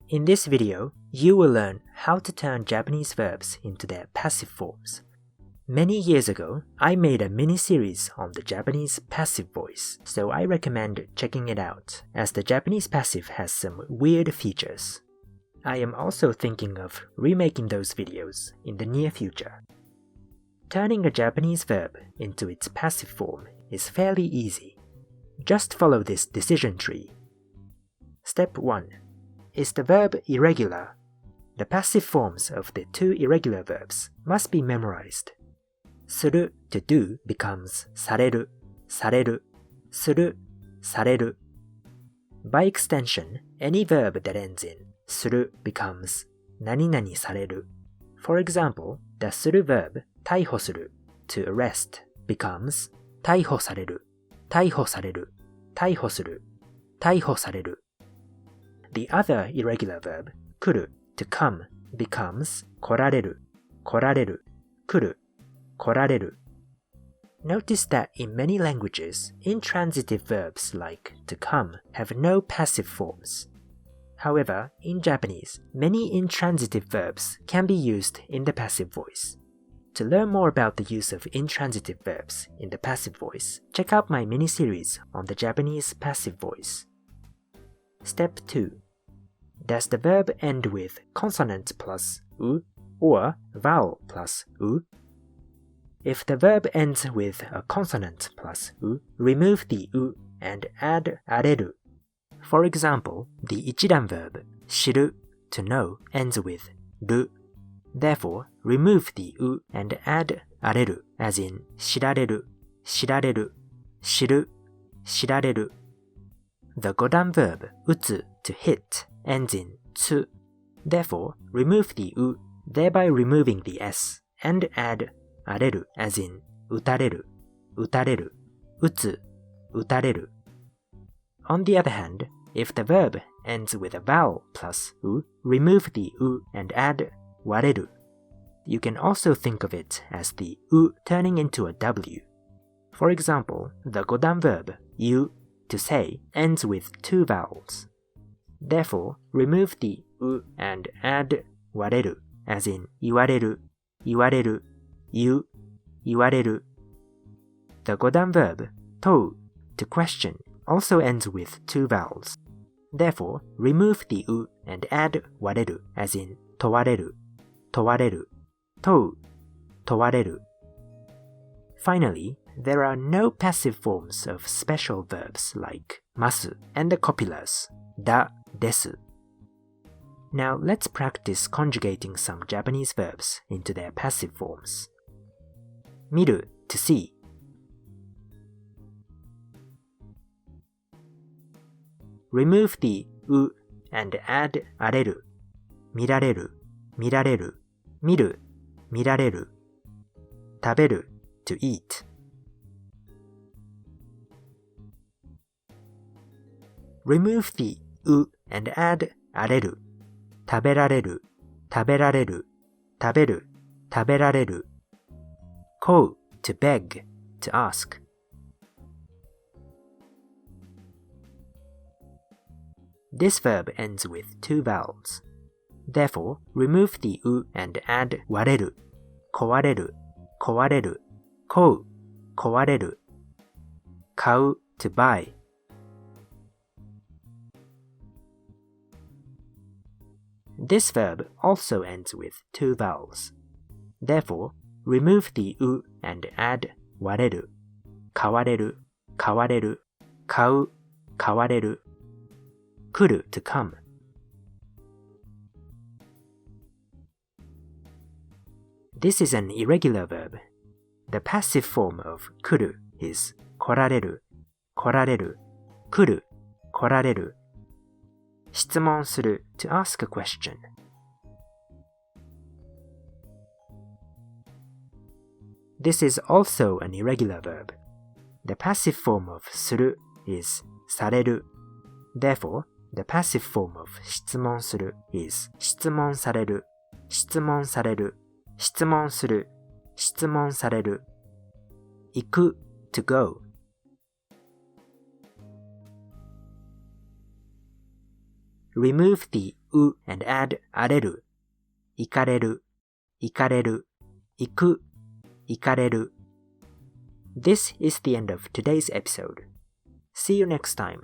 In this video, you will learn how to turn Japanese verbs into their passive forms. Many years ago, I made a mini-series on the Japanese passive voice, so I recommend checking it out, as the Japanese passive has some weird features. I am also thinking of remaking those videos in the near future. Turning a Japanese verb into its passive form is fairly easy. Just follow this decision tree. Step 1. Is the verb irregular? The passive forms of the two irregular verbs must be memorized. する to do becomes される, される, する, される. By extension, any verb that ends in する becomes 何々される. For example, the する verb 逮捕する to arrest becomes 逮捕される, 逮捕される, 逮捕する, 逮捕される. The other irregular verb 来る to come becomes 来られる, 来られる, 来る, 来られる. Notice that in many languages, intransitive verbs like to come have no passive forms. However, in Japanese, many intransitive verbs can be used in the passive voice. To learn more about the use of intransitive verbs in the passive voice, check out my mini-series on the Japanese passive voice. Step 2. Does the verb end with consonant plus u or vowel plus u? If the verb ends with a consonant plus u, remove the u and add あれる. For example, the 一覧 verb 知る to know ends with る. Therefore, remove the u and add あれる as in 知られる, 知られる, 知る, 知られる. The 五段 verb 打つ to hit ends in つ. Therefore, remove the u, thereby removing the s, and add あれる as in 打たれる, 打たれる, 打つ, 打たれる. On the other hand, if the verb ends with a vowel plus u, remove the u and add 割れる. You can also think of it as the u turning into a w. For example, the 五段 verb 言う to say ends with two vowels. Therefore, remove the u and add 割れる as in 言われる, 言われる, 言う, 言われる. The 五段 verb 問う to question also ends with two vowels. Therefore, remove the u and add 割れる as in 問われる, 問われる, 問う, 問われる. Finally, there are no passive forms of special verbs like ます and the copulars だ です. Now let's practice conjugating some Japanese verbs into their passive forms. 見る to see. Remove the u and add あれる 見られる 見られる 見る 見られる 食べる to eat. Remove the u and add あれる食べられる食べられる食べる食べられる call to beg, to ask. This verb ends with two vowels. Therefore, remove the u and add 割れる壊れる壊れる買う壊れる買う to buy. This verb also ends with two vowels. Therefore, remove the u and add 割れる買われる買われる買う買われる来る to come. This is an irregular verb. The passive form of 来る is 来られる来られる来る来られる質問する to ask a question. This is also an irregular verb. The passive form of する is される. Therefore, the passive form of 質問する is 質問される質問される質問する質問される行く to go. Remove the u and add 荒れる、行かれる、行かれる、行く、行かれる。This is the end of today's episode. See you next time.